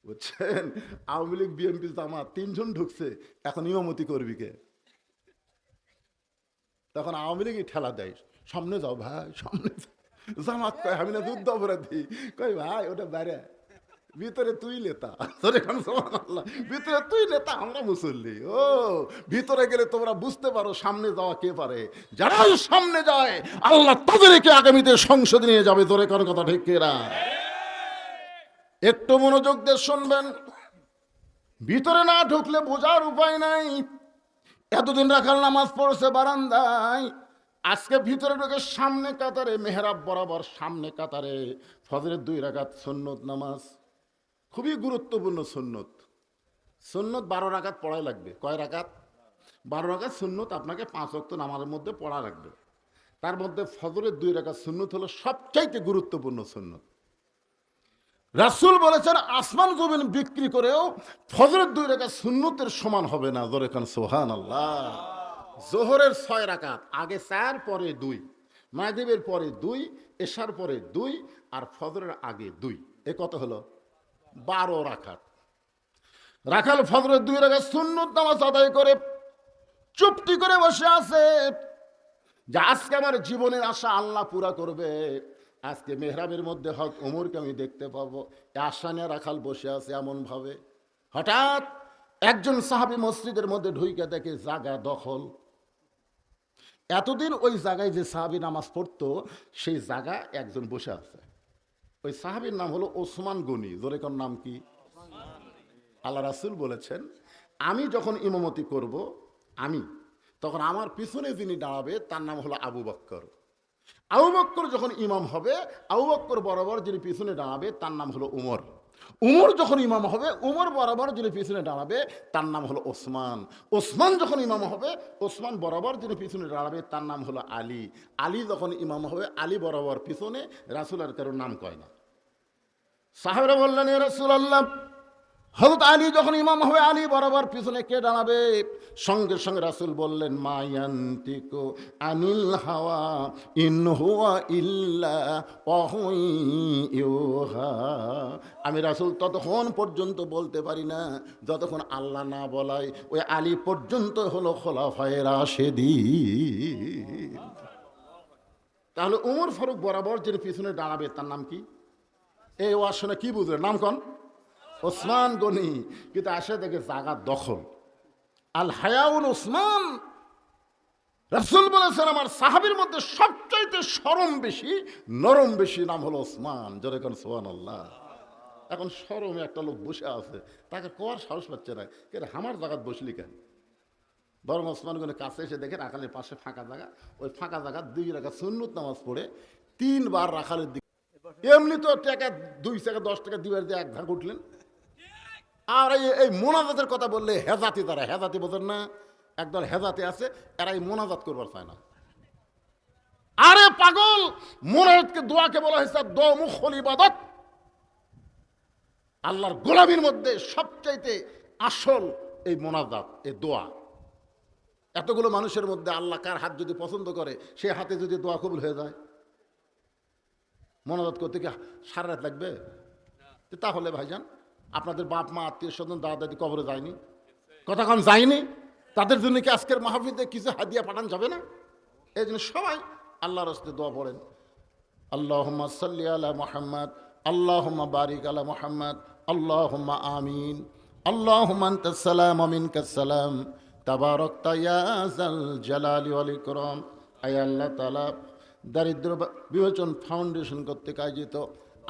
Speaker 1: বুঝছেন, আওয়ামী লীগ বিএনপি জামাত 3 জন ঢুকছে, এখন ইমামতি করবি কে? তখন আওয়ামী লীগই ঠেলা দেয়, সামনে যাও ভাই সামনে যাও। জামাত কয়, আমি না যুদ্ধ অপরাধী, কই ভাই ওটা বাইরে, ভিতরে তুই নেতা। ভিতরে তুই নেতা, আমরা মুসল্লি। ও ভিতরে গেলে তোমরা বুঝতে পারো সামনে যাওয়া কে পারে। যারা সামনে যায় আল্লাহ তাদেরকে আগামীতে সংসদে নিয়ে যাবে। তোরে কোন কথা ঠিক না? একটু মনোযোগ দিয়ে শুনবেন, ভিতরে না ঢুকলে বোঝার উপায় নাই। এতদিন রাখাল নামাজ পড়ছে বারান্দায়, আজকে ভিতরে ঢুকে সামনে কাতারে, মেহরাব বরাবর সামনে কাতারে ফজরের 2 রাকাত সুন্নত নামাজ, খুবই গুরুত্বপূর্ণ সুন্নত। সুন্নত 12 রাকাত পড়াই লাগবে। কয় রাকাত? 12 রাকাত সুন্নত আপনাকে 5 ওয়াক্ত নামাজের মধ্যে পড়া লাগবে। তার মধ্যে ফজরের 2 রাকাত সুন্নত হলো সবচাইতে গুরুত্বপূর্ণ সুন্নত। রাসূল বলেছেন, আসমান জমিন বিক্রি করেও ফজরের 2 রাকাত সুন্নতের সমান হবে না। জোরে কান সুবহানাল্লাহ। জোহরের 6 রাকাত, আগে 4 পরে 2, মাগরিবের পরে 2, এশার পরে 2, আর ফজরের আগে 2, এ কত হলো? 12 রাকাত। রাখাল ফজরের 2 রাকাত সুন্নত নামাজ আদায় করে চুপটি করে বসে আছে, যে আজকে আমার জীবনের আশা আল্লাহ পুরা করবে, আজকে মেহরাবের মধ্যে হক ওমরকে আমি দেখতে পাবো। আশা নিয়ে রাখাল বসে আছে এমন ভাবে, হঠাৎ একজন সাহাবী মসজিদের মধ্যে ঢুইকে দেখে জায়গা দখল। এতদিন ওই জায়গায় যে সাহাবী নামাজ পড়তো সেই জায়গা একজন বসে আছে। ওই সাহাবীর নাম হলো ওসমান গনি। জোরে কোন নাম কি? আল্লাহ রাসূল বলেছেন, আমি যখন ইমামতি করব, তখন আমার পিছনে যিনি দাঁড়াবে তার নাম হলো আবু বকর। আবু বকর যখন ইমাম হবে, আবু বকর বরাবর যিনি পিছনে দাঁড়াবে তার নাম হলো উমর। উমর যখন ইমাম হবে, উমর বরাবর যিনি পিছনে দাঁড়াবে তার নাম হলো ওসমান। ওসমান যখন ইমাম হবে, ওসমান বরাবর যিনি পিছনে দাঁড়াবে তার নাম হলো আলী। আলী যখন ইমাম হবে, আলী বরাবর পিছনে। রাসূল আর কারোর নাম কয় না। সাহাবারা বললেন, ইয়া রাসূলুল্লাহ, হযরত আলী যখন ইমাম হবে, আলী বরাবর পিছনে কে দাঁড়াবে? সঙ্গে সঙ্গে রাসূল বললেন, মা ইয়ানতিকু আনিল হাওয়া ইন হুয়া ইল্লা ওয়াহয়ুহা। আমি রাসূল ততক্ষণ পর্যন্ত বলতে পারি না যতক্ষণ আল্লাহ না বলায়। ওই আলী পর্যন্ত হলো খোলাফায়ে রাশেদীন। তাহলে উমর ফারুক বরাবর যিনি পিছনে দাঁড়াবে তার নাম কি? এই ওয়াজ শুনে কি বুঝলেন? নাম কোন? ওসমান গনি। কিন্তু আসে দেখে জায়গা দখল। আল হায়াউন ওসমান। রাসূল বলেছেন, আমার সাহাবীর মধ্যে সবচাইতে শরম বেশি, নরম বেশি, নাম হলো ওসমান। জোরে কোন সুবহানাল্লাহ। এখন শরমে একটা লোক বসে আছে, তাকে কোয়ার সাহস পাচ্ছে না, কে আমার জায়গাত বসলি কেন? বরং ওসমান গনি কাছে এসে দেখে রাখালের পাশে ফাঁকা জায়গা, ওই ফাঁকা জায়গা 2 রাকাত সুন্নত নামাজ পড়ে 3 বার রাখালের দিকে, এমনি তো টাকা 2 টাকা 10 টাকা দিবার দিয়ে এক ধাক উঠলেন। আর এই মোনাজাতের কথা বললে হেজাতি, তারা হেজাতি বোঝেন না, একদল হেজাতি আছে, এরা এই মোনাজাত করবার চায় না। আরে পাগল, মোনাজাতকে দোয়াকে বলা হয়েছে দোমুখল ইবাদত। আল্লাহর গোলামির মধ্যে সবচাইতে আসল এই মোনাজাত, এই দোয়া। এতগুলো মানুষের মধ্যে আল্লাহ কার হাত যদি পছন্দ করে, সে হাতে যদি দোয়া কবুল হয়ে যায়, মনোজাত করতে কি সারা রাত লাগবে? তাহলে ভাইজান, আপনাদের বাপ মা আত্মীয় স্বজন দাদা দাদি কবরে যায়নি, কথা কম যায়নি, তাদের জন্য কি আজকের মাহফিলে কিছু হাদিয়া পাঠান যাবে না? এই জন্য সবাই আল্লাহর রাস্তায় দোয়া পড়েন। আল্লাহুম্মা সাল্লি আলা মুহাম্মদ, আল্লাহুম্মা বারিক আলা মুহাম্মদ, আল্লাহুম্মা আমিন। আল্লাহুম্মা আনতাস সালাম ওয়া মিনকাস সালাম, তাবারাকতা ইয়া যাল জালালি ওয়াল ইকরাম। আয় আল্লাহ তাআলা, দারিদ্র বিমোচন ফাউন্ডেশন কর্তৃক আয়োজিত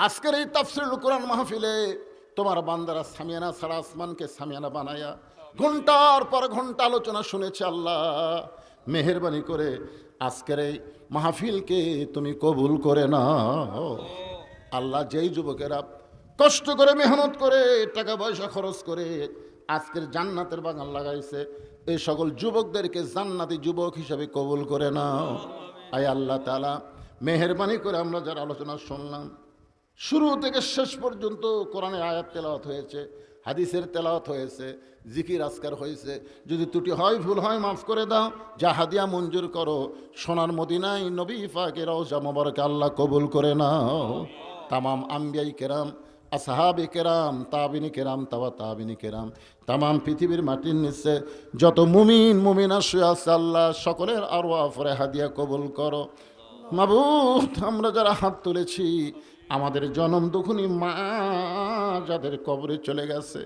Speaker 1: আজকের এই তাফসীরুল কোরআন মাহফিলে তোমার বান্দারা সামিয়ানা ছাড়া আসমানকে সামিয়ানা বানায়া ঘন্টার পর ঘন্টা আলোচনা শুনেছে। আল্লাহ মেহেরবানি করে আজকের এই মাহফিলকে তুমি কবুল করে নাও। আল্লাহ, যেই যুবকেরা কষ্ট করে মেহনত করে টাকা পয়সা খরচ করে আজকের জান্নাতের বাগান লাগাইছে, এই সকল যুবকদেরকে জান্নাতি যুবক হিসাবে কবুল করে নাও। আয় আল্লাহ তাআলা, মেহেরবানি করে আমরা যারা আলোচনা শুনলাম, শুরু থেকে শেষ পর্যন্ত কোরআনের আয়াত তেলাওয়াত হয়েছে, হাদিসের তেলাওয়াত হয়েছে, জিকির আজকার হয়েছে, যদি ত্রুটি হয় ভুল হয় মাফ করে দাও, যা হাদিয়া মঞ্জুর করো সোনার মদিনায় নবী পাকের রওজা মোবারকে আল্লাহ কবুল করে নাও। তামাম আম্বিয়াই কেরাম, আসহাবে কেরাম, তাবিনী কেরাম, তাবিনী কেরাম, তামাম পৃথিবীর মাটির নিচে যত মুমিন মুমিনা শুয়ে আছে আল্লাহ সকলের আরওয়াহ ফরে হাদিয়া কবুল করো। মাবুদ, আমরা যারা হাত তুলেছি, আমাদের জনম দুখুনি মা যাদের কবরে চলে গেছে,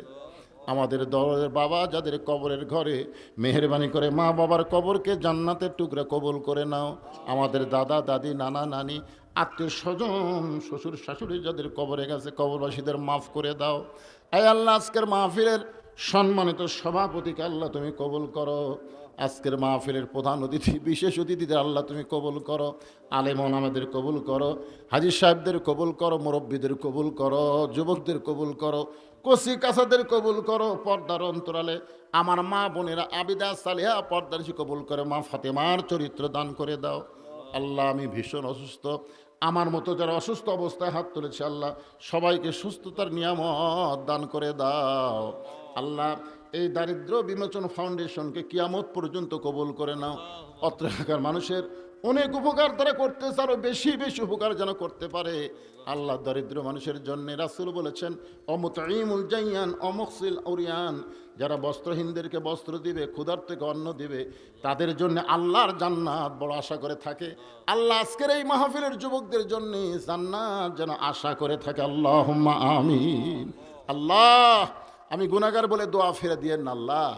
Speaker 1: আমাদের দরের বাবা যাদের কবরের ঘরে, মেহেরবানি করে মা বাবার কবরকে জান্নাতের টুকরা কবুল করে নাও। আমাদের দাদা দাদি নানা নানি আত্মীয় স্বজন শ্বশুর শাশুড়ি যাদের কবরে গেছে, কবরবাসীদের মাফ করে দাও। আয় আল্লাহ, আজকের মাহফিলের সম্মানিত সভাপতিকে আল্লাহ তুমি কবুল করো। আজকের মাহফিলের প্রধান অতিথি বিশেষ অতিথিদের আল্লাহ তুমি কবুল করো। আলেমন আমাদের কবুল করো, হাজী সাহেবদের কবুল করো, মুরব্বীদের কবুল করো, যুবকদের কবুল করো, কচি কাছাদের কবুল করো। পর্দার অন্তরালে আমার মা বোনেরা আবিদা সালেহা পর্দার কবুল করে। মা ফাতেমার চরিত্র দান করে দাও। আল্লাহ, আমি ভীষণ অসুস্থ, আমার মতো যারা অসুস্থ অবস্থায় হাত তুলেছে আল্লাহ সবাইকে সুস্থতার নিয়ামত দান করে দাও। আল্লাহ, এই দারিদ্র বিমোচন ফাউন্ডেশনকে কিয়ামত পর্যন্ত কবুল করে নাও। অত্র এলাকার মানুষের অনেক উপকার তারা করতেছে, আরও বেশি বেশি উপকার যেন করতে পারে। আল্লাহ, দরিদ্র মানুষের জন্য রাসূল বলেছেন, অমুতাইমুল জাইয়ান অমুকসিল উরিয়ান, যারা বস্ত্রহীনদেরকে বস্ত্র দিবে, ক্ষুধার্তকে অন্ন দিবে, তাদের জন্য আল্লাহর জান্নাত বড় আশা করে থাকে। আল্লাহ, আজকের এই মাহফিলের যুবকদের জন্য জান্নাত যেন আশা করে থাকে। আল্লাহুম্মা আমিন। আল্লাহ, আমি গুনাহগার বলে দোয়া ফিরে দিয়েন না আল্লাহ।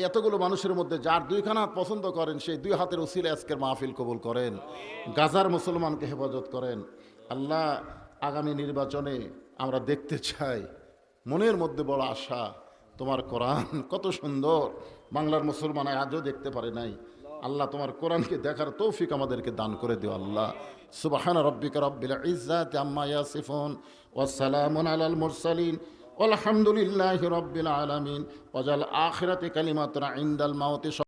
Speaker 1: এতগুলো মানুষের মধ্যে যার দুইখানা হাত পছন্দ করেন, সেই দুই হাতের উসিলে আজকের মাহফিল কবুল করেন। গাজার মুসলমানকে হেফাজত করেন। আল্লাহ, আগামী নির্বাচনে আমরা দেখতে চাই, মনের মধ্যে বড় আশা, তোমার কোরআন কত সুন্দর, বাংলার মুসলমান আজও দেখতে পারে নাই। আল্লাহ, তোমার কোরআনকে দেখার তৌফিক আমাদেরকে দান করে দিও। আল্লাহ, সুবহান রাব্বিকা রাব্বিল ইজ্জাতি আম্মা ইয়াসিফুন ওয়া সালামুন আলাল মুরসালিন আলহামদুলিল্লাহি রাব্বিল আলামিন। ওয়াজাল আখিরাতি কালিমাতুনা ইনদাল মাউতি।